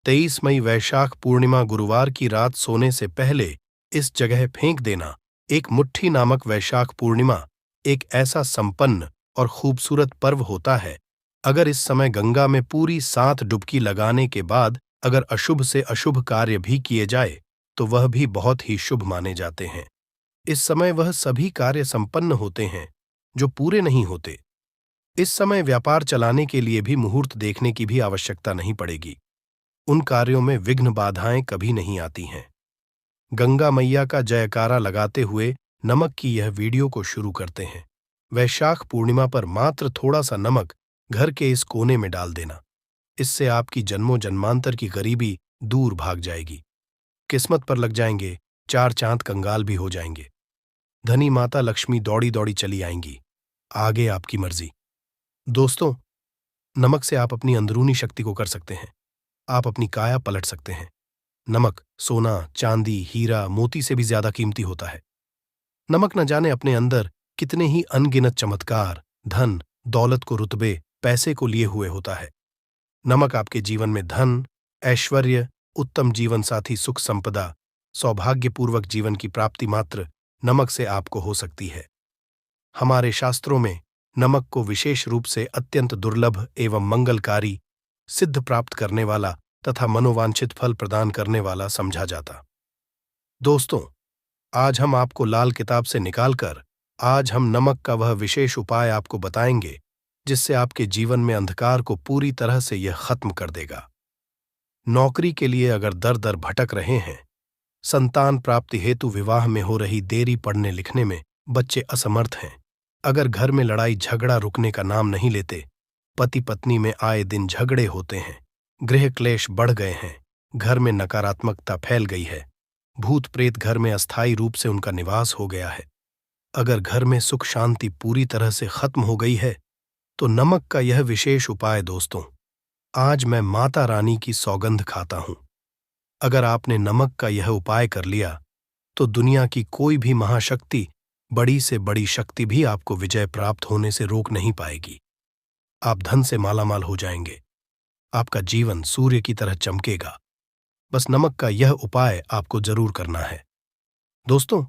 23 मई वैशाख पूर्णिमा गुरुवार की रात सोने से पहले इस जगह फेंक देना। एक मुट्ठी नामक वैशाख पूर्णिमा एक ऐसा संपन्न और खूबसूरत पर्व होता है। अगर इस समय गंगा में पूरी 7 डुबकी लगाने के बाद अगर अशुभ से अशुभ कार्य भी किए जाए तो वह भी बहुत ही शुभ माने जाते हैं। इस समय वह सभी कार्य संपन्न होते हैं जो पूरे नहीं होते। इस समय व्यापार चलाने के लिए भी मुहूर्त देखने की भी आवश्यकता नहीं पड़ेगी। उन कार्यों में विघ्न बाधाएं कभी नहीं आती हैं। गंगा मैया का जयकारा लगाते हुए नमक की यह वीडियो को शुरू करते हैं। वैशाख पूर्णिमा पर मात्र थोड़ा सा नमक घर के इस कोने में डाल देना। इससे आपकी जन्मों जन्मांतर की गरीबी दूर भाग जाएगी। किस्मत पर लग जाएंगे 4 चांद कंगाल भी हो जाएंगे। धनी माता लक्ष्मी दौड़ी दौड़ी चली आएंगी। आगे आपकी मर्जी। दोस्तों, नमक से आप अपनी अंदरूनी शक्ति को कर सकते हैं। आप अपनी काया पलट सकते हैं। नमक सोना, चांदी, हीरा, मोती से भी ज्यादा कीमती होता है। नमक न जाने अपने अंदर कितने ही अनगिनत चमत्कार, धन, दौलत को, रुतबे, पैसे को लिए हुए होता है। नमक आपके जीवन में धन, ऐश्वर्य, उत्तम जीवन साथी, सुख संपदा, सौभाग्यपूर्वक जीवन की प्राप्ति मात्र नमक से आपको हो सकती है। हमारे शास्त्रों में नमक को विशेष रूप से अत्यंत दुर्लभ एवं मंगलकारी, सिद्ध प्राप्त करने वाला तथा मनोवांछित फल प्रदान करने वाला समझा जाता। दोस्तों, आज हम आपको लाल किताब से निकालकर आज हम नमक का वह विशेष उपाय आपको बताएंगे जिससे आपके जीवन में अंधकार को पूरी तरह से यह खत्म कर देगा। नौकरी के लिए अगर दर दर भटक रहे हैं, संतान प्राप्ति हेतु विवाह में हो रही देरी, पढ़ने लिखने में बच्चे असमर्थ हैं, अगर घर में लड़ाई झगड़ा रुकने का नाम नहीं लेते, पति पत्नी में आए दिन झगड़े होते हैं, गृह क्लेश बढ़ गए हैं, घर में नकारात्मकता फैल गई है, भूत प्रेत घर में अस्थायी रूप से उनका निवास हो गया है, अगर घर में सुख शांति पूरी तरह से खत्म हो गई है, तो नमक का यह विशेष उपाय दोस्तों, आज मैं माता रानी की सौगंध खाता हूं। अगर आपने नमक का यह उपाय कर लिया तो दुनिया की कोई भी महाशक्ति, बड़ी से बड़ी शक्ति भी आपको विजय प्राप्त होने से रोक नहीं पाएगी। आप धन से मालामाल हो जाएंगे। आपका जीवन सूर्य की तरह चमकेगा। बस नमक का यह उपाय आपको जरूर करना है। दोस्तों,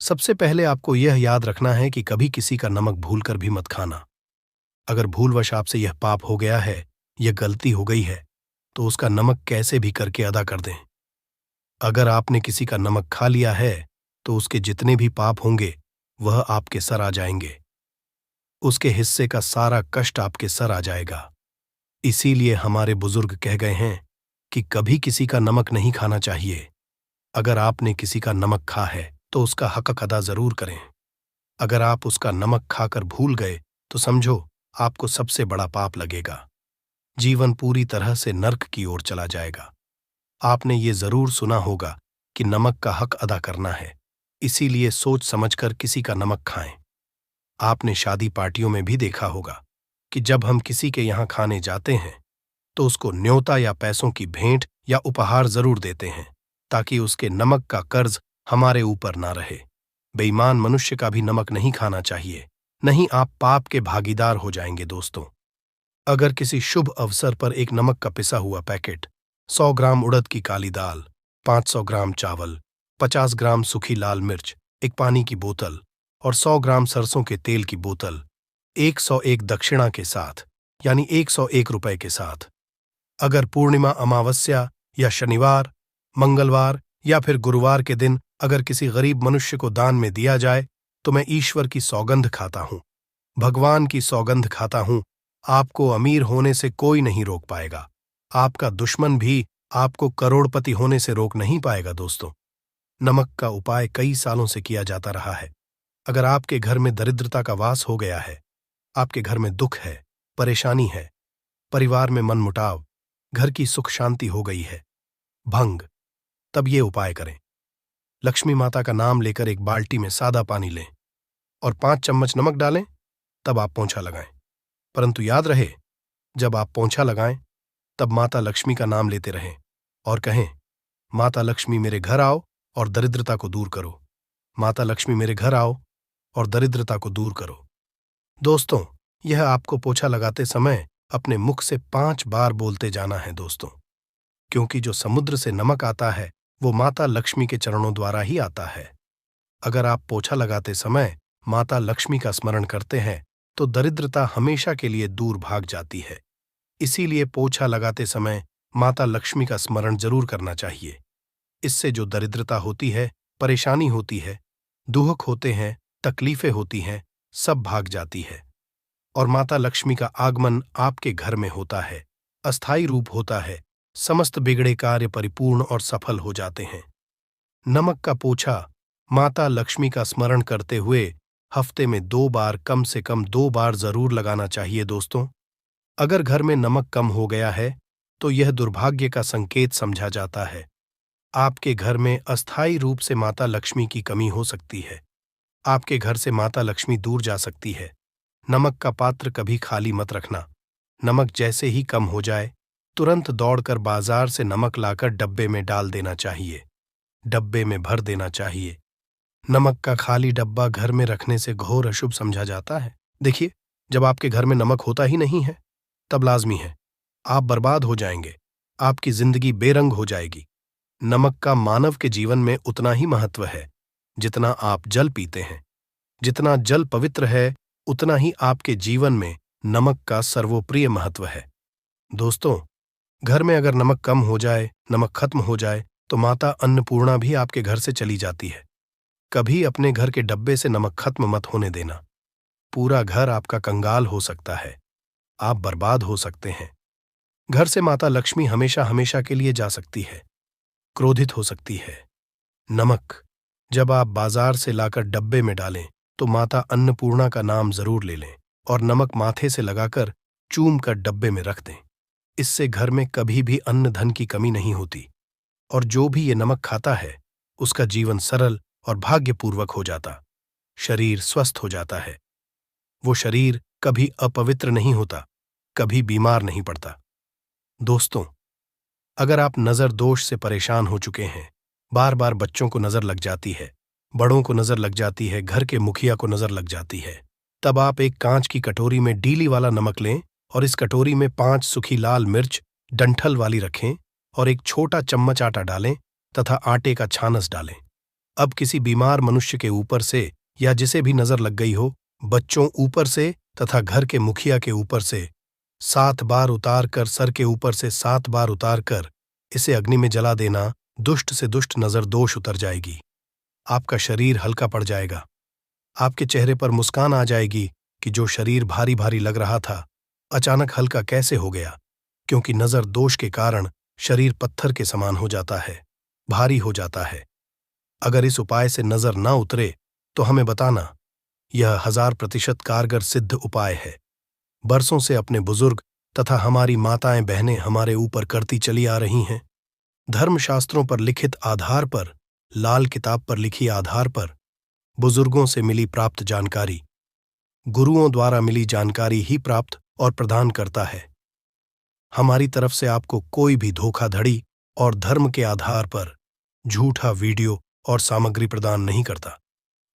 सबसे पहले आपको यह याद रखना है कि कभी किसी का नमक भूलकर भी मत खाना। अगर भूलवश आपसे यह पाप हो गया है, यह गलती हो गई है, तो उसका नमक कैसे भी करके अदा कर दें। अगर आपने किसी का नमक खा लिया है तो उसके जितने भी पाप होंगे वह आपके सर आ जाएंगे। उसके हिस्से का सारा कष्ट आपके सर आ जाएगा। इसीलिए हमारे बुजुर्ग कह गए हैं कि कभी किसी का नमक नहीं खाना चाहिए। अगर आपने किसी का नमक खा है तो उसका हक अदा जरूर करें। अगर आप उसका नमक खाकर भूल गए तो समझो आपको सबसे बड़ा पाप लगेगा। जीवन पूरी तरह से नर्क की ओर चला जाएगा। आपने ये जरूर सुना होगा कि नमक का हक अदा करना है, इसीलिए सोच समझकर किसी का नमक खाएं। आपने शादी पार्टियों में भी देखा होगा कि जब हम किसी के यहाँ खाने जाते हैं तो उसको न्योता या पैसों की भेंट या उपहार जरूर देते हैं ताकि उसके नमक का कर्ज हमारे ऊपर ना रहे। बेईमान मनुष्य का भी नमक नहीं खाना चाहिए, नहीं आप पाप के भागीदार हो जाएंगे। दोस्तों, अगर किसी शुभ अवसर पर एक नमक का पिसा हुआ पैकेट, 100 ग्राम उड़द की काली दाल, 500 ग्राम चावल, 50 ग्राम सूखी लाल मिर्च, एक पानी की बोतल और 100 ग्राम सरसों के तेल की बोतल 101 दक्षिणा के साथ, यानी 101 रुपए के साथ, अगर पूर्णिमा, अमावस्या या शनिवार, मंगलवार या फिर गुरुवार के दिन अगर किसी गरीब मनुष्य को दान में दिया जाए तो मैं ईश्वर की सौगंध खाता हूं, भगवान की सौगंध खाता हूं, आपको अमीर होने से कोई नहीं रोक पाएगा। आपका दुश्मन भी आपको करोड़पति होने से रोक नहीं पाएगा। दोस्तों, नमक का उपाय कई सालों से किया जाता रहा है। अगर आपके घर में दरिद्रता का वास हो गया है, आपके घर में दुख है, परेशानी है, परिवार में मनमुटाव, घर की सुख शांति हो गई है, भंग, तब ये उपाय करें। लक्ष्मी माता का नाम लेकर एक बाल्टी में सादा पानी लें और 5 चम्मच नमक डालें, तब आप पोंछा लगाएं। परंतु याद रहे, जब आप पोंछा लगाएं तब माता लक्ष्मी का नाम लेते रहें और कहें, माता लक्ष्मी मेरे घर आओ और दरिद्रता को दूर करो, माता लक्ष्मी मेरे घर आओ और दरिद्रता को दूर करो। दोस्तों, यह आपको पोछा लगाते समय अपने मुख से 5 बार बोलते जाना है। दोस्तों, क्योंकि जो समुद्र से नमक आता है वो माता लक्ष्मी के चरणों द्वारा ही आता है। अगर आप पोछा लगाते समय माता लक्ष्मी का स्मरण करते हैं तो दरिद्रता हमेशा के लिए दूर भाग जाती है। इसीलिए पोछा लगाते समय माता लक्ष्मी का स्मरण जरूर करना चाहिए। इससे जो दरिद्रता होती है, परेशानी होती है, दुख होते हैं, तकलीफें होती हैं, सब भाग जाती है। और माता लक्ष्मी का आगमन आपके घर में होता है, अस्थायी रूप होता है, समस्त बिगड़े कार्य परिपूर्ण और सफल हो जाते हैं। नमक का पोछा माता लक्ष्मी का स्मरण करते हुए हफ्ते में 2 बार, कम से कम 2 बार जरूर लगाना चाहिए दोस्तों। अगर घर में नमक कम हो गया है तो यह दुर्भाग्य का संकेत समझा जाता है। आपके घर में अस्थायी रूप से माता लक्ष्मी की कमी हो सकती है। आपके घर से माता लक्ष्मी दूर जा सकती है। नमक का पात्र कभी खाली मत रखना। नमक जैसे ही कम हो जाए तुरंत दौड़कर बाजार से नमक लाकर डब्बे में डाल देना चाहिए, डब्बे में भर देना चाहिए। नमक का खाली डब्बा घर में रखने से घोर अशुभ समझा जाता है। देखिए, जब आपके घर में नमक होता ही नहीं है तब लाजमी है आप बर्बाद हो जाएंगे, आपकी जिंदगी बेरंग हो जाएगी। नमक का मानव के जीवन में उतना ही महत्व है जितना आप जल पीते हैं। जितना जल पवित्र है उतना ही आपके जीवन में नमक का सर्वोप्रिय महत्व है। दोस्तों, घर में अगर नमक कम हो जाए, नमक खत्म हो जाए तो माता अन्नपूर्णा भी आपके घर से चली जाती है। कभी अपने घर के डब्बे से नमक खत्म मत होने देना। पूरा घर आपका कंगाल हो सकता है, आप बर्बाद हो सकते हैं। घर से माता लक्ष्मी हमेशा हमेशा के लिए जा सकती है, क्रोधित हो सकती है। नमक जब आप बाजार से लाकर डब्बे में डालें तो माता अन्नपूर्णा का नाम जरूर ले लें और नमक माथे से लगाकर चूम कर डब्बे में रख दें। इससे घर में कभी भी अन्न धन की कमी नहीं होती और जो भी ये नमक खाता है उसका जीवन सरल और भाग्यपूर्वक हो जाता, शरीर स्वस्थ हो जाता है। वो शरीर कभी अपवित्र नहीं होता, कभी बीमार नहीं पड़ता। दोस्तों, अगर आप नजर दोष से परेशान हो चुके हैं, बार बार बच्चों को नजर लग जाती है, बड़ों को नजर लग जाती है, घर के मुखिया को नजर लग जाती है, तब आप एक कांच की कटोरी में डीली वाला नमक लें और इस कटोरी में 5 सूखी लाल मिर्च डंठल वाली रखें और एक छोटा चम्मच आटा डालें तथा आटे का छानस डालें। अब किसी बीमार मनुष्य के ऊपर से या जिसे भी नजर लग गई हो, बच्चों ऊपर से तथा घर के मुखिया के ऊपर से 7 बार उतार कर, सर के ऊपर से 7 बार उतार कर इसे अग्नि में जला देना। दुष्ट से दुष्ट नजर दोष उतर जाएगी, आपका शरीर हल्का पड़ जाएगा, आपके चेहरे पर मुस्कान आ जाएगी कि जो शरीर भारी भारी लग रहा था अचानक हल्का कैसे हो गया, क्योंकि नजर दोष के कारण शरीर पत्थर के समान हो जाता है, भारी हो जाता है। अगर इस उपाय से नजर न उतरे तो हमें बताना। यह 1000% कारगर सिद्ध उपाय है। बरसों से अपने बुजुर्ग तथा हमारी माताएं बहनें हमारे ऊपर करती चली आ रही हैं। धर्मशास्त्रों पर लिखित आधार पर, लाल किताब पर लिखी आधार पर, बुजुर्गों से मिली प्राप्त जानकारी, गुरुओं द्वारा मिली जानकारी ही प्राप्त और प्रदान करता है। हमारी तरफ से आपको कोई भी धोखाधड़ी और धर्म के आधार पर झूठा वीडियो और सामग्री प्रदान नहीं करता।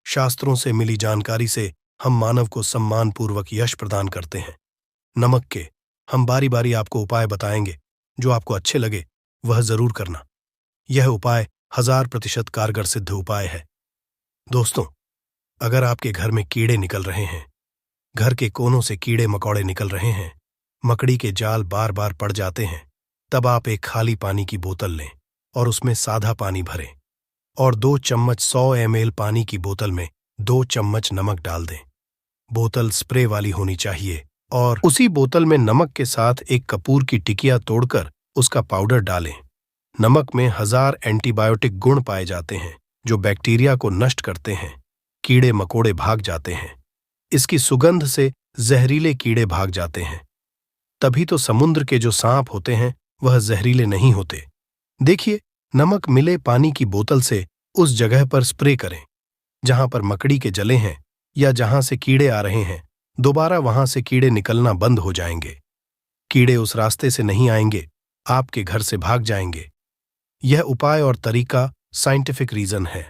शास्त्रों से मिली जानकारी से हम मानव को सम्मानपूर्वक यश प्रदान करते हैं। नमक के हम बारी बारी आपको उपाय बताएंगे, जो आपको अच्छे लगे वह जरूर करना। यह उपाय 1000% कारगर सिद्ध उपाय है। दोस्तों, अगर आपके घर में कीड़े निकल रहे हैं, घर के कोनों से कीड़े मकोड़े निकल रहे हैं, मकड़ी के जाल बार बार पड़ जाते हैं, तब आप एक खाली पानी की बोतल लें और उसमें सादा पानी भरें और 2 चम्मच 100 ml पानी की बोतल में 2 चम्मच नमक डाल दें। बोतल स्प्रे वाली होनी चाहिए और उसी बोतल में नमक के साथ एक कपूर की टिकिया तोड़कर उसका पाउडर डालें। नमक में 1000 एंटीबायोटिक गुण पाए जाते हैं जो बैक्टीरिया को नष्ट करते हैं, कीड़े मकोड़े भाग जाते हैं। इसकी सुगंध से जहरीले कीड़े भाग जाते हैं। तभी तो समुद्र के जो सांप होते हैं वह जहरीले नहीं होते। देखिए, नमक मिले पानी की बोतल से उस जगह पर स्प्रे करें जहां पर मकड़ी के जले हैं या जहां से कीड़े आ रहे हैं। दोबारा वहां से कीड़े निकलना बंद हो जाएंगे। कीड़े उस रास्ते से नहीं आएंगे, आपके घर से भाग जाएंगे। यह उपाय और तरीका साइंटिफिक रीजन है,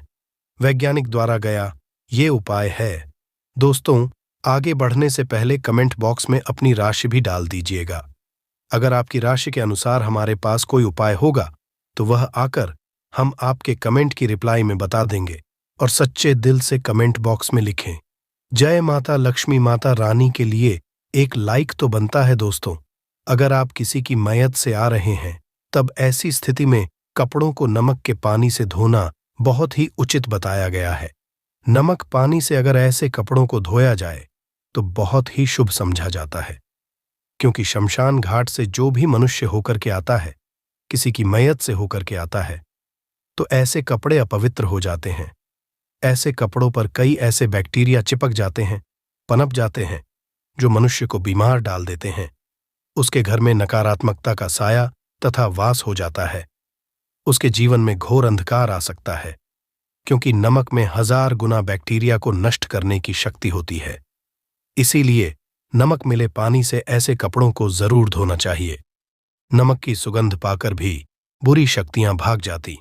वैज्ञानिक द्वारा गया ये उपाय है। दोस्तों, आगे बढ़ने से पहले कमेंट बॉक्स में अपनी राशि भी डाल दीजिएगा। अगर आपकी राशि के अनुसार हमारे पास कोई उपाय होगा तो वह आकर हम आपके कमेंट की रिप्लाई में बता देंगे। और सच्चे दिल से कमेंट बॉक्स में लिखें, जय माता लक्ष्मी माता रानी के लिए एक लाइक तो बनता है दोस्तों। अगर आप किसी की मयत से आ रहे हैं तब ऐसी स्थिति में कपड़ों को नमक के पानी से धोना बहुत ही उचित बताया गया है। नमक पानी से अगर ऐसे कपड़ों को धोया जाए तो बहुत ही शुभ समझा जाता है, क्योंकि शमशान घाट से जो भी मनुष्य होकर के आता है, किसी की मयत से होकर के आता है, तो ऐसे कपड़े अपवित्र हो जाते हैं। ऐसे कपड़ों पर कई ऐसे बैक्टीरिया चिपक जाते हैं, पनप जाते हैं, जो मनुष्य को बीमार डाल देते हैं। उसके घर में नकारात्मकता का साया तथा वास हो जाता है। उसके जीवन में घोर अंधकार आ सकता है, क्योंकि नमक में 1000 गुना बैक्टीरिया को नष्ट करने की शक्ति होती है। इसीलिए नमक मिले पानी से ऐसे कपड़ों को जरूर धोना चाहिए। नमक की सुगंध पाकर भी बुरी शक्तियां भाग जाती।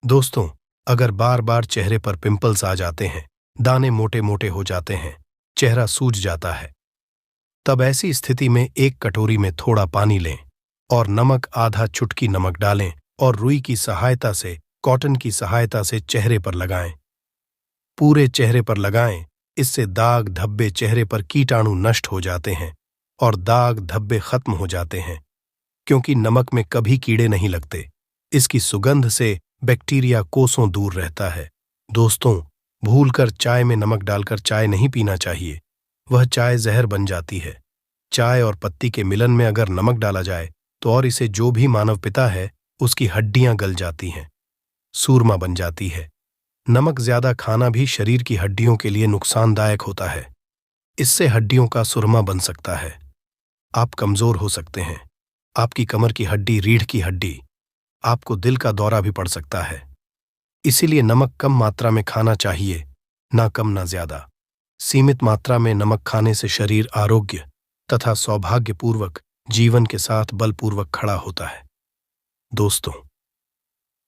दोस्तों, अगर बार बार चेहरे पर पिंपल्स आ जाते हैं, दाने मोटे मोटे हो जाते हैं, चेहरा सूज जाता है, तब ऐसी स्थिति में एक कटोरी में थोड़ा पानी लें और नमक आधा चुटकी नमक डालें और रुई की सहायता से, कॉटन की सहायता से चेहरे पर लगाएं। पूरे चेहरे पर लगाएं। इससे दाग धब्बे, चेहरे पर कीटाणु नष्ट हो जाते हैं और दाग धब्बे खत्म हो जाते हैं, क्योंकि नमक में कभी कीड़े नहीं लगते। इसकी सुगंध से बैक्टीरिया कोसों दूर रहता है। दोस्तों, भूलकर चाय में नमक डालकर चाय नहीं पीना चाहिए, वह चाय जहर बन जाती है। चाय और पत्ती के मिलन में अगर नमक डाला जाए तो और इसे जो भी मानव पिता है उसकी हड्डियां गल जाती हैं, सूरमा बन जाती है। नमक ज्यादा खाना भी शरीर की हड्डियों के लिए नुकसानदायक होता है। इससे हड्डियों का सुरमा बन सकता है, आप कमजोर हो सकते हैं, आपकी कमर की हड्डी, रीढ़ की हड्डी, आपको दिल का दौरा भी पड़ सकता है। इसीलिए नमक कम मात्रा में खाना चाहिए, ना कम ना ज्यादा। सीमित मात्रा में नमक खाने से शरीर आरोग्य तथा सौभाग्यपूर्वक जीवन के साथ बलपूर्वक खड़ा होता है। दोस्तों,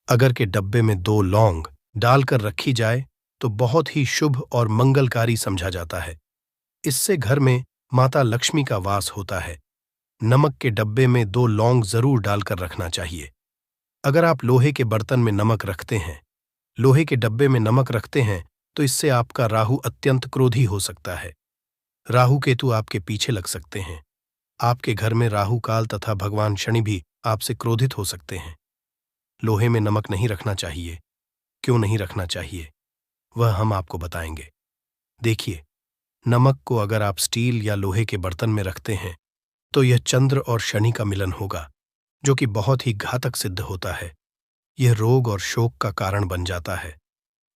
अगर के डब्बे में 2 लौंग डालकर रखी जाए तो बहुत ही शुभ और मंगलकारी समझा जाता है। इससे घर में माता लक्ष्मी का वास होता है। नमक के डब्बे में 2 लौंग जरूर डालकर रखना चाहिए। अगर आप लोहे के बर्तन में नमक रखते हैं, लोहे के डब्बे में नमक रखते हैं, तो इससे आपका राहु अत्यंत क्रोधी हो सकता है। राहु केतु आपके पीछे लग सकते हैं। आपके घर में राहु काल तथा भगवान शनि भी आपसे क्रोधित हो सकते हैं। लोहे में नमक नहीं रखना चाहिए। क्यों नहीं रखना चाहिए, वह हम आपको बताएंगे। देखिए, नमक को अगर आप स्टील या लोहे के बर्तन में रखते हैं तो यह चंद्र और शनि का मिलन होगा, जो कि बहुत ही घातक सिद्ध होता है। यह रोग और शोक का कारण बन जाता है।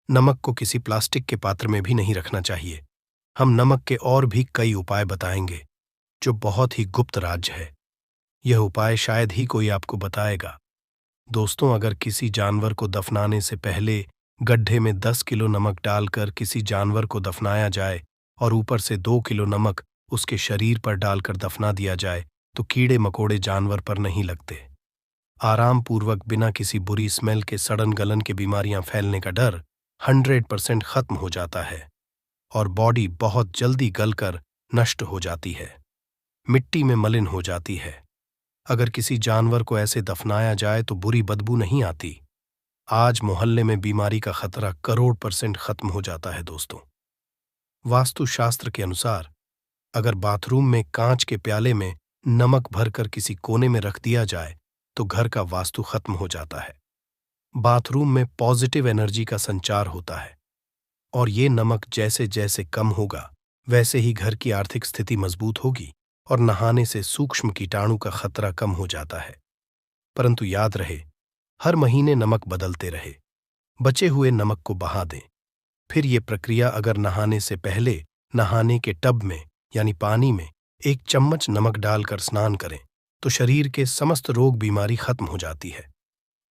नमक को किसी प्लास्टिक के पात्र में भी नहीं रखना चाहिए। हम नमक के और भी कई उपाय बताएंगे जो बहुत ही गुप्त राज है। यह उपाय शायद ही कोई आपको बताएगा। दोस्तों, अगर किसी जानवर को दफनाने से पहले गड्ढे में 10 किलो नमक डालकर किसी जानवर को दफनाया जाए और ऊपर से 2 किलो नमक उसके शरीर पर डालकर दफना दिया जाए तो कीड़े मकोड़े जानवर पर नहीं लगते। आराम पूर्वक बिना किसी बुरी स्मेल के सड़न गलन के बीमारियां फैलने का डर 100% खत्म हो जाता है और बॉडी बहुत जल्दी गलकर नष्ट हो जाती है, मिट्टी में मलिन हो जाती है। अगर किसी जानवर को ऐसे दफनाया जाए तो बुरी बदबू नहीं आती। आज मोहल्ले में बीमारी का खतरा 100% खत्म हो जाता है। दोस्तों, वास्तुशास्त्र के अनुसार अगर बाथरूम में कांच के प्याले में नमक भरकर किसी कोने में रख दिया जाए तो घर का वास्तु खत्म हो जाता है। बाथरूम में पॉजिटिव एनर्जी का संचार होता है और ये नमक जैसे जैसे कम होगा वैसे ही घर की आर्थिक स्थिति मजबूत होगी और नहाने से सूक्ष्म कीटाणु का खतरा कम हो जाता है। परंतु याद रहे, हर महीने नमक बदलते रहे। बचे हुए नमक को बहा दें। फिर ये प्रक्रिया अगर नहाने से पहले नहाने के टब में यानी पानी में 1 चम्मच नमक डालकर स्नान करें तो शरीर के समस्त रोग बीमारी खत्म हो जाती है।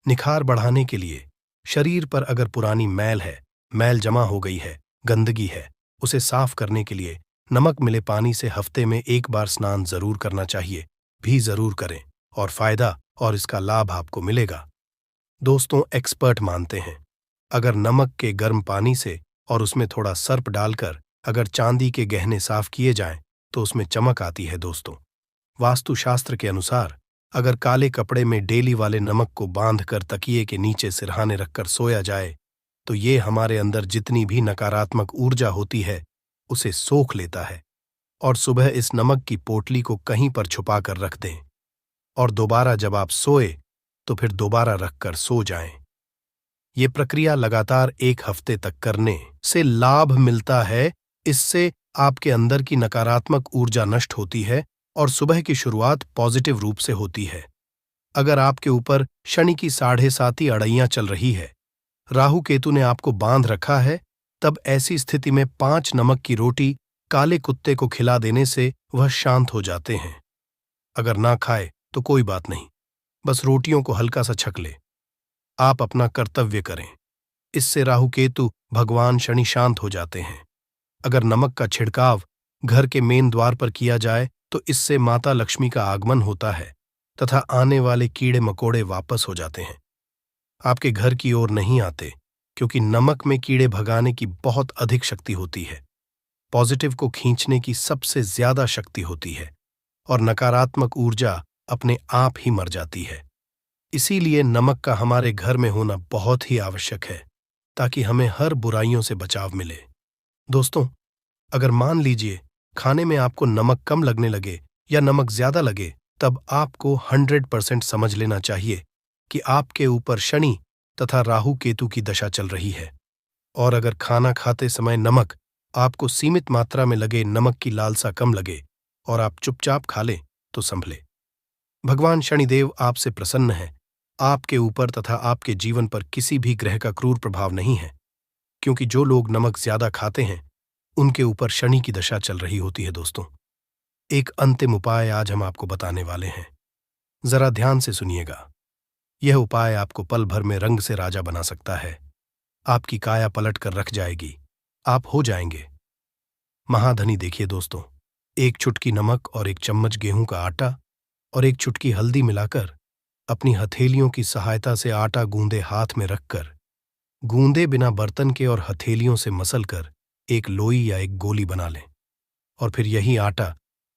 निखार बढ़ाने के लिए शरीर पर अगर पुरानी मैल है, मैल जमा हो गई है, गंदगी है, उसे साफ करने के लिए नमक मिले पानी से हफ्ते में 1 बार स्नान जरूर करना चाहिए। भी जरूर करें और फायदा और इसका लाभ आपको मिलेगा। दोस्तों, एक्सपर्ट मानते हैं अगर नमक के गर्म पानी से और उसमें थोड़ा सर्प डालकर अगर चांदी के गहने साफ किए जाएं तो उसमें चमक आती है। दोस्तों, वास्तुशास्त्र के अनुसार अगर काले कपड़े में डेली वाले नमक को बांधकर तकिए के नीचे सिरहाने रखकर सोया जाए तो ये हमारे अंदर जितनी भी नकारात्मक ऊर्जा होती है उसे सोख लेता है और सुबह इस नमक की पोटली को कहीं पर छुपा कर रख दें और दोबारा जब आप सोए तो फिर दोबारा रखकर सो जाएं। ये प्रक्रिया लगातार 1 हफ्ते तक करने से लाभ मिलता है। इससे आपके अंदर की नकारात्मक ऊर्जा नष्ट होती है और सुबह की शुरुआत पॉजिटिव रूप से होती है। अगर आपके ऊपर शनि की 7.5 अड़ैयां चल रही है, राहु केतु ने आपको बांध रखा है, तब ऐसी स्थिति में 5 नमक की रोटी काले कुत्ते को खिला देने से वह शांत हो जाते हैं। अगर ना खाए तो कोई बात नहीं, बस रोटियों को हल्का सा छक ले। आप अपना कर्तव्य करें। इससे राहु केतु भगवान शनि शांत हो जाते हैं। अगर नमक का छिड़काव घर के मेन द्वार पर किया जाए तो इससे माता लक्ष्मी का आगमन होता है तथा आने वाले कीड़े मकोड़े वापस हो जाते हैं, आपके घर की ओर नहीं आते, क्योंकि नमक में कीड़े भगाने की बहुत अधिक शक्ति होती है। पॉजिटिव को खींचने की सबसे ज्यादा शक्ति होती है और नकारात्मक ऊर्जा अपने आप ही मर जाती है। इसीलिए नमक का हमारे घर में होना बहुत ही आवश्यक है ताकि हमें हर बुराइयों से बचाव मिले। दोस्तों, अगर मान लीजिए खाने में आपको नमक कम लगने लगे या नमक ज्यादा लगे, तब आपको 100% समझ लेना चाहिए कि आपके ऊपर शनि तथा राहु केतु की दशा चल रही है। और अगर खाना खाते समय नमक आपको सीमित मात्रा में लगे, नमक की लालसा कम लगे और आप चुपचाप खा लें तो संभले। भगवान शनिदेव आपसे प्रसन्न है। आपके ऊपर तथा आपके जीवन पर किसी भी ग्रह का क्रूर प्रभाव नहीं है, क्योंकि जो लोग नमक ज्यादा खाते हैं उनके ऊपर शनि की दशा चल रही होती है। दोस्तों, एक अंतिम उपाय आज हम आपको बताने वाले हैं, जरा ध्यान से सुनिएगा। यह उपाय आपको पल भर में रंग से राजा बना सकता है। आपकी काया पलट कर रख जाएगी, आप हो जाएंगे महाधनी। देखिए दोस्तों, 1 चुटकी नमक और 1 चम्मच गेहूं का आटा और 1 चुटकी हल्दी मिलाकर अपनी हथेलियों की सहायता से आटा गूंदे हाथ में रखकर गूंदे बिना बर्तन के और हथेलियों से मसलकर एक लोई या एक गोली बना लें और फिर यही आटा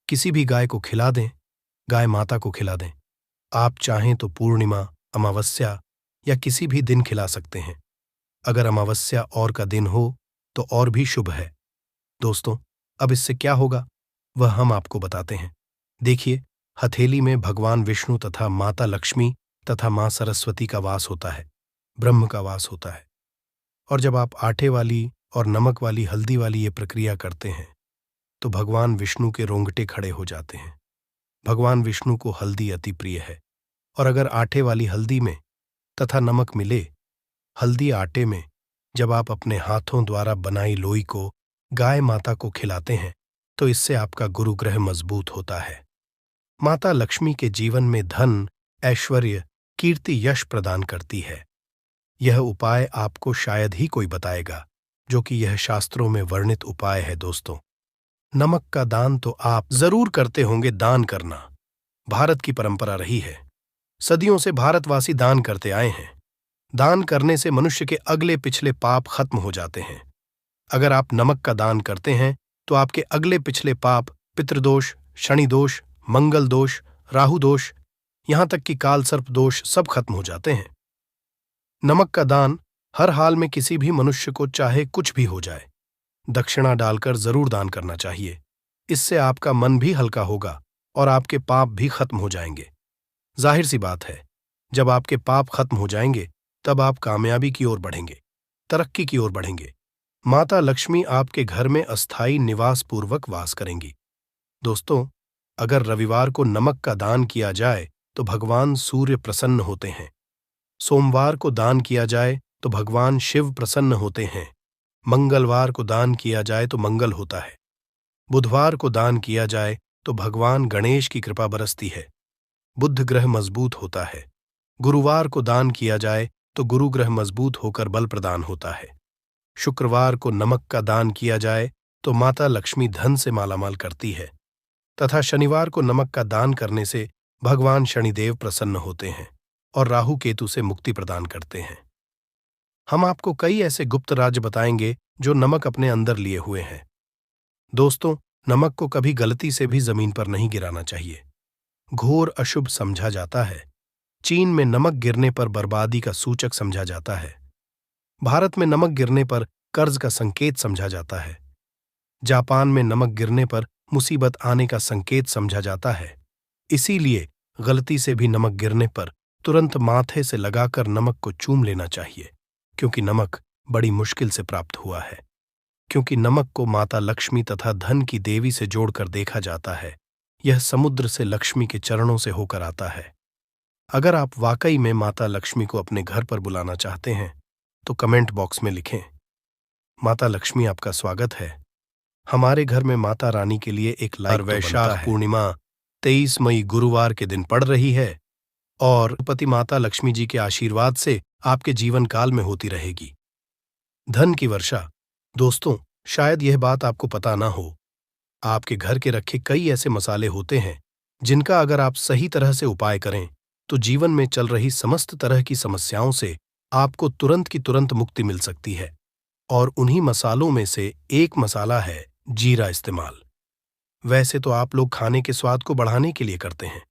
किसी भी गाय को खिला दें, गाय माता को खिला दें। आप चाहें तो पूर्णिमा, अमावस्या या किसी भी दिन खिला सकते हैं। अगर अमावस्या और का दिन हो तो और भी शुभ है। दोस्तों, अब इससे क्या होगा वह हम आपको बताते हैं। देखिए, हथेली में भगवान विष्णु तथा माता लक्ष्मी तथा मां सरस्वती का वास होता है, ब्रह्म का वास होता है। और जब आप आटे वाली और नमक वाली हल्दी वाली ये प्रक्रिया करते हैं तो भगवान विष्णु के रोंगटे खड़े हो जाते हैं। भगवान विष्णु को हल्दी अति प्रिय है और अगर आटे वाली हल्दी में तथा नमक मिले, हल्दी आटे में, जब आप अपने हाथों द्वारा बनाई लोई को गाय माता को खिलाते हैं तो इससे आपका गुरु ग्रह मजबूत होता है। माता लक्ष्मी के जीवन में धन, ऐश्वर्य, कीर्ति, यश प्रदान करती है। यह उपाय आपको शायद ही कोई बताएगा, जो कि यह शास्त्रों में वर्णित उपाय है। दोस्तों, नमक का दान तो आप जरूर करते होंगे। दान करना भारत की परंपरा रही है। सदियों से भारतवासी दान करते आए हैं। दान करने से मनुष्य के अगले पिछले पाप खत्म हो जाते हैं। अगर आप नमक का दान करते हैं तो आपके अगले पिछले पाप, पितृदोष, शनि दोष, मंगल दोष, राहु दोष, यहां तक कि काल सर्प दोष सब खत्म हो जाते हैं। नमक का दान हर हाल में किसी भी मनुष्य को, चाहे कुछ भी हो जाए, दक्षिणा डालकर जरूर दान करना चाहिए। इससे आपका मन भी हल्का होगा और आपके पाप भी खत्म हो जाएंगे। जाहिर सी बात है, जब आपके पाप खत्म हो जाएंगे तब आप कामयाबी की ओर बढ़ेंगे, तरक्की की ओर बढ़ेंगे। माता लक्ष्मी आपके घर में अस्थायी निवास पूर्वक वास करेंगी। दोस्तों, अगर रविवार को नमक का दान किया जाए तो भगवान सूर्य प्रसन्न होते हैं। सोमवार को दान किया जाए तो भगवान शिव प्रसन्न होते हैं। मंगलवार को दान किया जाए तो मंगल होता है। बुधवार को दान किया जाए तो भगवान गणेश की कृपा बरसती है, बुध ग्रह मजबूत होता है। गुरुवार को दान किया जाए तो गुरु ग्रह मजबूत होकर बल प्रदान होता है। शुक्रवार को नमक का दान किया जाए तो माता लक्ष्मी धन से मालामाल करती है तथा शनिवार को नमक का दान करने से भगवान शनिदेव प्रसन्न होते हैं और राहु केतु से मुक्ति प्रदान करते हैं। हम आपको कई ऐसे गुप्त राज्य बताएंगे जो नमक अपने अंदर लिए हुए हैं। दोस्तों, नमक को कभी गलती से भी जमीन पर नहीं गिराना चाहिए। घोर अशुभ समझा जाता है। चीन में नमक गिरने पर बर्बादी का सूचक समझा जाता है। भारत में नमक गिरने पर कर्ज का संकेत समझा जाता है। जापान में नमक गिरने पर मुसीबत आने का संकेत समझा जाता है। इसीलिए गलती से भी नमक गिरने पर तुरंत माथे से लगाकर नमक को चूम लेना चाहिए, क्योंकि नमक बड़ी मुश्किल से प्राप्त हुआ है। क्योंकि नमक को माता लक्ष्मी तथा धन की देवी से जोड़कर देखा जाता है। यह समुद्र से लक्ष्मी के चरणों से होकर आता है। अगर आप वाकई में माता लक्ष्मी को अपने घर पर बुलाना चाहते हैं तो कमेंट बॉक्स में लिखें, माता लक्ष्मी आपका स्वागत है। हमारे घर में माता रानी के लिए एक लाइक वैशाख पूर्णिमा 23 मई गुरुवार के दिन पड़ रही है और पति माता लक्ष्मी जी के आशीर्वाद से आपके जीवन काल में होती रहेगी धन की वर्षा। दोस्तों, शायद यह बात आपको पता ना हो, आपके घर के रखे कई ऐसे मसाले होते हैं जिनका अगर आप सही तरह से उपाय करें तो जीवन में चल रही समस्त तरह की समस्याओं से आपको तुरंत की तुरंत मुक्ति मिल सकती है। और उन्हीं मसालों में से एक मसाला है जीरा इस्तेमाल। वैसे तो आप लोग खाने के स्वाद को बढ़ाने के लिए करते हैं,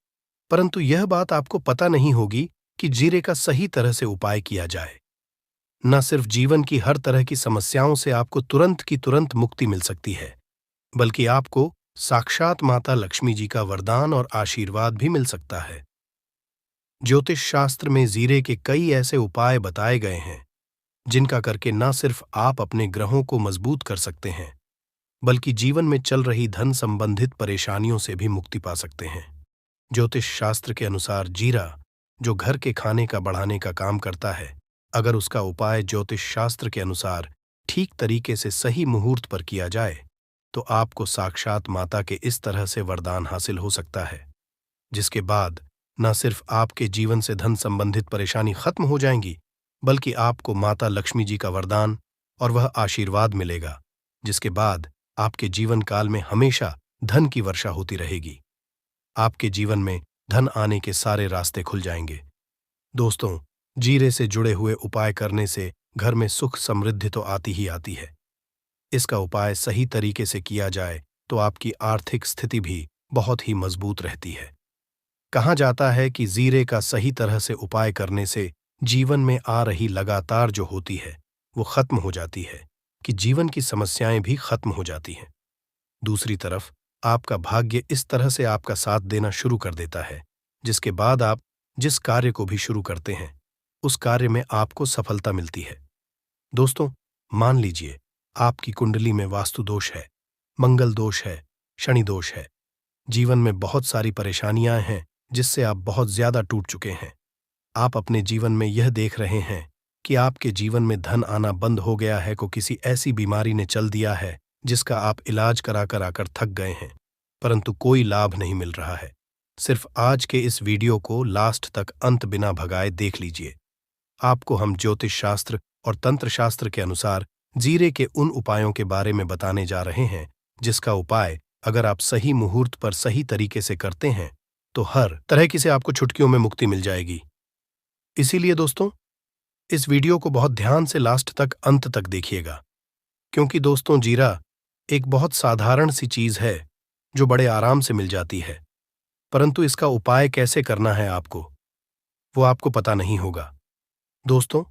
परंतु यह बात आपको पता नहीं होगी कि जीरे का सही तरह से उपाय किया जाए। न सिर्फ जीवन की हर तरह की समस्याओं से आपको तुरंत की तुरंत मुक्ति मिल सकती है, बल्कि आपको साक्षात माता लक्ष्मी जी का वरदान और आशीर्वाद भी मिल सकता है। ज्योतिष शास्त्र में जीरे के कई ऐसे उपाय बताए गए हैं जिनका करके न सिर्फ आप अपने ग्रहों को मजबूत कर सकते हैं, बल्कि जीवन में चल रही धन संबंधित परेशानियों से भी मुक्ति पा सकते हैं। ज्योतिष शास्त्र के अनुसार जीरा, जो घर के खाने का बढ़ाने का काम करता है, अगर उसका उपाय ज्योतिष शास्त्र के अनुसार ठीक तरीके से सही मुहूर्त पर किया जाए तो आपको साक्षात माता के इस तरह से वरदान हासिल हो सकता है, जिसके बाद न सिर्फ आपके जीवन से धन संबंधित परेशानी खत्म हो जाएंगी, बल्कि आपको माता लक्ष्मी जी का वरदान और वह आशीर्वाद मिलेगा, जिसके बाद आपके जीवन काल में हमेशा धन की वर्षा होती रहेगी। आपके जीवन में धन आने के सारे रास्ते खुल जाएंगे। दोस्तों, जीरे से जुड़े हुए उपाय करने से घर में सुख समृद्धि तो आती ही आती है। इसका उपाय सही तरीके से किया जाए तो आपकी आर्थिक स्थिति भी बहुत ही मजबूत रहती है। कहा जाता है कि जीरे का सही तरह से उपाय करने से जीवन में आ रही लगातार जो होती है वो खत्म हो जाती है, कि जीवन की समस्याएं भी खत्म हो जाती हैं। दूसरी तरफ आपका भाग्य इस तरह से आपका साथ देना शुरू कर देता है, जिसके बाद आप जिस कार्य को भी शुरू करते हैं उस कार्य में आपको सफलता मिलती है। दोस्तों, मान लीजिए आपकी कुंडली में वास्तु दोष है, मंगल दोष है, शनि दोष है, जीवन में बहुत सारी परेशानियां हैं जिससे आप बहुत ज्यादा टूट चुके हैं। आप अपने जीवन में यह देख रहे हैं कि आपके जीवन में धन आना बंद हो गया है, को किसी ऐसी बीमारी ने चल दिया है जिसका आप इलाज करा कर आकर थक गए हैं, परंतु कोई लाभ नहीं मिल रहा है। सिर्फ आज के इस वीडियो को लास्ट तक अंत बिना भगाए देख लीजिए। आपको हम ज्योतिष शास्त्र और तंत्र शास्त्र के अनुसार जीरे के उन उपायों के बारे में बताने जा रहे हैं जिसका उपाय अगर आप सही मुहूर्त पर सही तरीके से करते हैं तो हर तरह की से आपको चुटकियों में मुक्ति मिल जाएगी। इसीलिए दोस्तों, इस वीडियो को बहुत ध्यान से लास्ट तक अंत तक देखिएगा, क्योंकि दोस्तों जीरा एक बहुत साधारण सी चीज है जो बड़े आराम से मिल जाती है, परंतु इसका उपाय कैसे करना है आपको, वो आपको पता नहीं होगा। दोस्तों,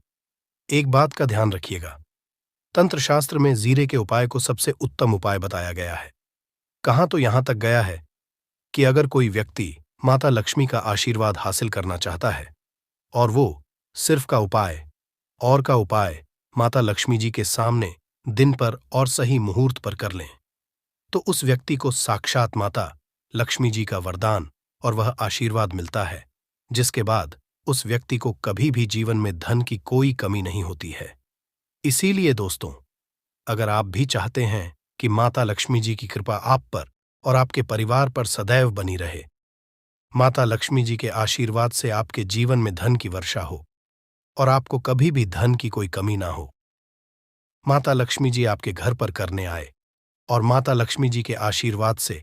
एक बात का ध्यान रखिएगा, तंत्र शास्त्र में जीरे के उपाय को सबसे उत्तम उपाय बताया गया है। कहां तो यहां तक गया है कि अगर कोई व्यक्ति माता लक्ष्मी का आशीर्वाद हासिल करना चाहता है और वो सिर्फ का उपाय माता लक्ष्मी जी के सामने दिन पर और सही मुहूर्त पर कर लें, तो उस व्यक्ति को साक्षात माता लक्ष्मी जी का वरदान और वह आशीर्वाद मिलता है, जिसके बाद उस व्यक्ति को कभी भी जीवन में धन की कोई कमी नहीं होती है। इसीलिए दोस्तों, अगर आप भी चाहते हैं कि माता लक्ष्मी जी की कृपा आप पर और आपके परिवार पर सदैव बनी रहे, माता लक्ष्मी जी के आशीर्वाद से आपके जीवन में धन की वर्षा हो और आपको कभी भी धन की कोई कमी ना हो, माता लक्ष्मी जी आपके घर पर करने आए और माता लक्ष्मी जी के आशीर्वाद से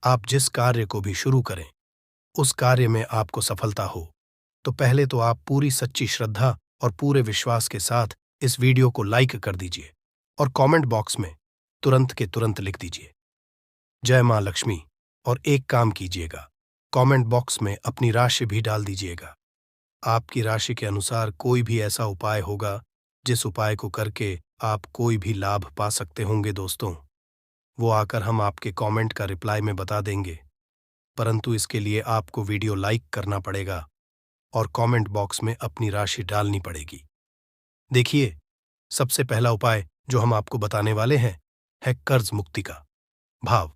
आप जिस कार्य को भी शुरू करें उस कार्य में आपको सफलता हो, तो पहले तो आप पूरी सच्ची श्रद्धा और पूरे विश्वास के साथ इस वीडियो को लाइक कर दीजिए और कमेंट बॉक्स में तुरंत के तुरंत लिख दीजिए जय मां लक्ष्मी, और एक काम कीजिएगा, कमेंट बॉक्स में अपनी राशि भी डाल दीजिएगा। आपकी राशि के अनुसार कोई भी ऐसा उपाय होगा जिस उपाय को करके आप कोई भी लाभ पा सकते होंगे दोस्तों, वो आकर हम आपके कमेंट का रिप्लाई में बता देंगे। परंतु इसके लिए आपको वीडियो लाइक करना पड़ेगा और कमेंट बॉक्स में अपनी राशि डालनी पड़ेगी। देखिए, सबसे पहला उपाय जो हम आपको बताने वाले हैं है कर्ज मुक्ति का भाव।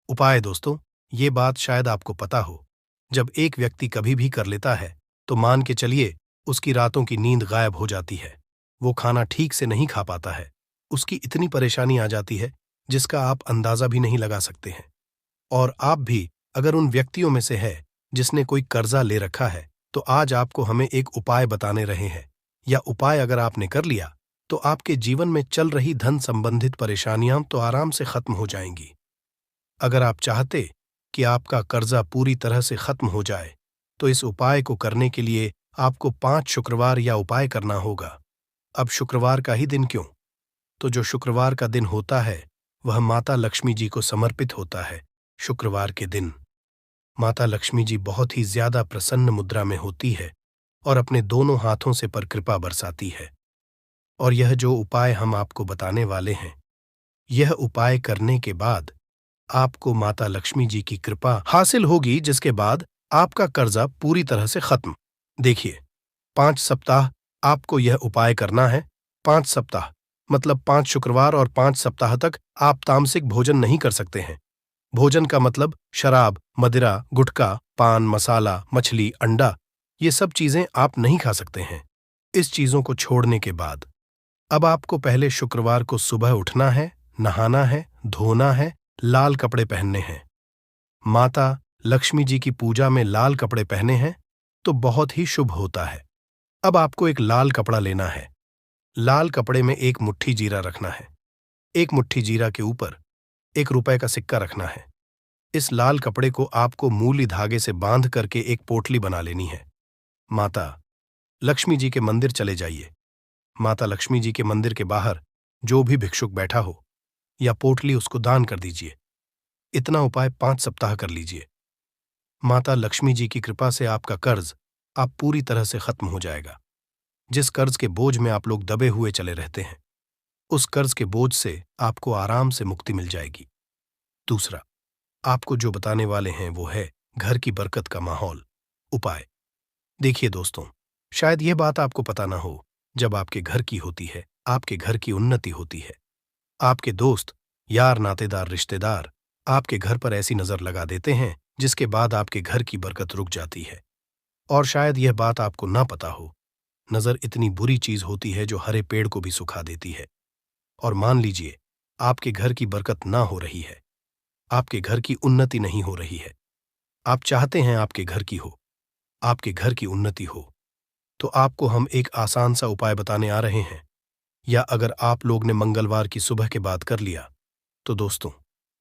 उपाय दोस्तों, ये बात शायद आपको पता हो, जब एक व्यक्ति कभी भी कर लेता है तो मान के चलिए उसकी रातों की नींद गायब हो जाती है, वो खाना ठीक से नहीं खा पाता है, उसकी इतनी परेशानी आ जाती है जिसका आप अंदाजा भी नहीं लगा सकते हैं। और आप भी अगर उन व्यक्तियों में से है जिसने कोई कर्जा ले रखा है, तो आज आपको हमें एक उपाय बताने रहे हैं, या उपाय अगर आपने कर लिया तो आपके जीवन में चल रही धन संबंधित परेशानियां तो आराम से खत्म हो जाएंगी। अगर आप चाहते कि आपका कर्जा पूरी तरह से खत्म हो जाए तो इस उपाय को करने के लिए आपको 5 शुक्रवार या उपाय करना होगा। अब शुक्रवार का ही दिन क्यों? तो जो शुक्रवार का दिन होता है वह माता लक्ष्मी जी को समर्पित होता है। शुक्रवार के दिन माता लक्ष्मी जी बहुत ही ज्यादा प्रसन्न मुद्रा में होती है और अपने दोनों हाथों से पर कृपा बरसाती है। और यह जो उपाय हम आपको बताने वाले हैं, यह उपाय करने के बाद आपको माता लक्ष्मी जी की कृपा हासिल होगी, जिसके बाद आपका कर्जा पूरी तरह से खत्म। देखिए, 5 सप्ताह आपको यह उपाय करना है। 5 सप्ताह मतलब 5 शुक्रवार और 5 सप्ताह तक आप तामसिक भोजन नहीं कर सकते हैं। भोजन का मतलब शराब, मदिरा, गुटखा, पान मसाला, मछली, अंडा, ये सब चीजें आप नहीं खा सकते हैं। इस चीजों को छोड़ने के बाद अब आपको पहले शुक्रवार को सुबह उठना है, नहाना है, धोना है, लाल कपड़े पहनने हैं। माता लक्ष्मी जी की पूजा में लाल कपड़े पहने हैं तो बहुत ही शुभ होता है। अब आपको एक लाल कपड़ा लेना है। लाल कपड़े में एक मुट्ठी जीरा रखना है। एक मुट्ठी जीरा के ऊपर 1 रुपए का सिक्का रखना है। इस लाल कपड़े को आपको मूली धागे से बांध करके एक पोटली बना लेनी है। माता लक्ष्मी जी के मंदिर चले जाइए। माता लक्ष्मी जी के मंदिर के बाहर जो भी भिक्षुक बैठा हो या पोटली उसको दान कर दीजिए। इतना उपाय 5 सप्ताह कर लीजिए। माता लक्ष्मी जी की कृपा से आपका कर्ज आप पूरी तरह से खत्म हो जाएगा। जिस कर्ज के बोझ में आप लोग दबे हुए चले रहते हैं, उस कर्ज के बोझ से आपको आराम से मुक्ति मिल जाएगी। दूसरा आपको जो बताने वाले हैं वो है घर की बरकत का माहौल उपाय। देखिए दोस्तों, शायद यह बात आपको पता ना हो, जब आपके घर की होती है, आपके घर की उन्नति होती है, आपके दोस्त, यार, नातेदार, रिश्तेदार आपके घर पर ऐसी नजर लगा देते हैं जिसके बाद आपके घर की बरकत रुक जाती है। और शायद यह बात आपको ना पता हो, नजर इतनी बुरी चीज होती है जो हरे पेड़ को भी सुखा देती है। और मान लीजिए आपके घर की बरकत ना हो रही है, आपके घर की उन्नति नहीं हो रही है, आप चाहते हैं आपके घर की हो, आपके घर की उन्नति हो, तो आपको हम एक आसान सा उपाय बताने आ रहे हैं। या अगर आप लोग ने मंगलवार की सुबह के बाद कर लिया तो दोस्तों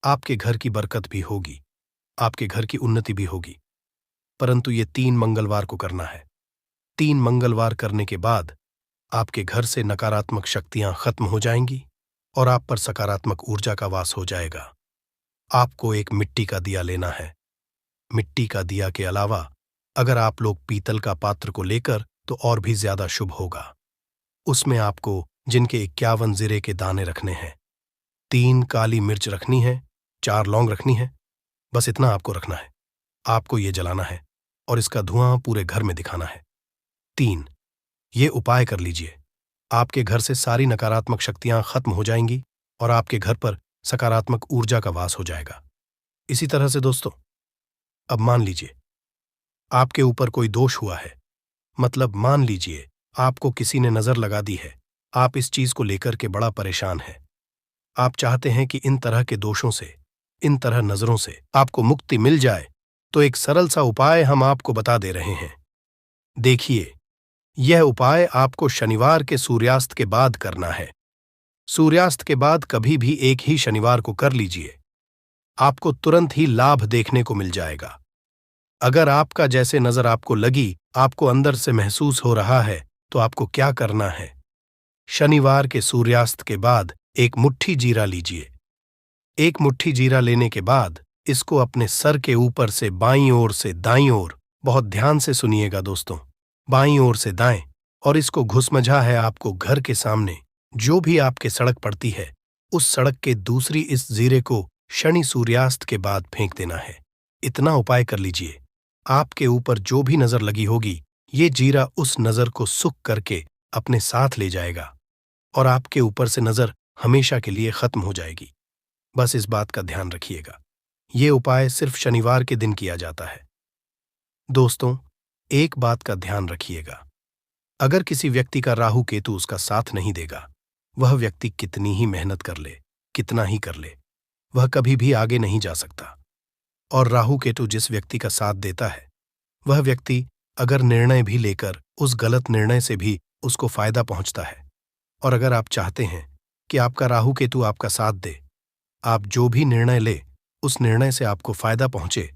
आपके घर की बरकत भी होगी, आपके घर की उन्नति भी होगी। परंतु ये 3 मंगलवार को करना है। 3 मंगलवार करने के बाद आपके घर से नकारात्मक शक्तियां खत्म हो जाएंगी और आप पर सकारात्मक ऊर्जा का वास हो जाएगा। आपको एक मिट्टी का दिया लेना है। मिट्टी का दिया के अलावा अगर आप लोग पीतल का पात्र को लेकर तो और भी ज्यादा शुभ होगा। उसमें आपको जिनके 51 जीरे के दाने रखने हैं, 3 काली मिर्च रखनी है, 4 लौंग रखनी है, बस इतना आपको रखना है। आपको ये जलाना है और इसका धुआं पूरे घर में दिखाना है। 3 ये उपाय कर लीजिए, आपके घर से सारी नकारात्मक शक्तियां खत्म हो जाएंगी और आपके घर पर सकारात्मक ऊर्जा का वास हो जाएगा। इसी तरह से दोस्तों, अब मान लीजिए आपके ऊपर कोई दोष हुआ है, मतलब मान लीजिए आपको किसी ने नजर लगा दी है, आप इस चीज को लेकर के बड़ा परेशान हैं। आप चाहते हैं कि इन तरह के दोषों से, इन तरह नजरों से आपको मुक्ति मिल जाए, तो एक सरल सा उपाय हम आपको बता दे रहे हैं। देखिए, यह उपाय आपको शनिवार के सूर्यास्त के बाद करना है। सूर्यास्त के बाद कभी भी एक ही शनिवार को कर लीजिए, आपको तुरंत ही लाभ देखने को मिल जाएगा। अगर आपका जैसे नजर आपको लगी, आपको अंदर से महसूस हो रहा है, तो आपको क्या करना है, शनिवार के सूर्यास्त के बाद एक मुट्ठी जीरा लीजिए। एक मुट्ठी जीरा लेने के बाद इसको अपने सर के ऊपर से बाईं ओर से दाईं ओर, बहुत ध्यान से सुनिएगा दोस्तों, बाईं ओर से दाएं, और इसको घुसमझा है आपको घर के सामने जो भी आपके सड़क पड़ती है उस सड़क के दूसरी इस जीरे को शनि सूर्यास्त के बाद फेंक देना है। इतना उपाय कर लीजिए, आपके ऊपर जो भी नजर लगी होगी ये जीरा उस नजर को सुख करके अपने साथ ले जाएगा और आपके ऊपर से नजर हमेशा के लिए खत्म हो जाएगी। बस इस बात का ध्यान रखिएगा। ये उपाय सिर्फ शनिवार के दिन किया जाता है। दोस्तों, एक बात का ध्यान रखिएगा, अगर किसी व्यक्ति का राहु केतु उसका साथ नहीं देगा, वह व्यक्ति कितनी ही मेहनत कर ले, कितना ही कर ले, वह कभी भी आगे नहीं जा सकता। और राहु केतु जिस व्यक्ति का साथ देता है, वह व्यक्ति अगर निर्णय भी लेकर उस गलत निर्णय से भी उसको फायदा पहुंचता है। और अगर आप चाहते हैं कि आपका राहु केतु आपका साथ दे, आप जो भी निर्णय ले उस निर्णय से आपको फायदा पहुंचे,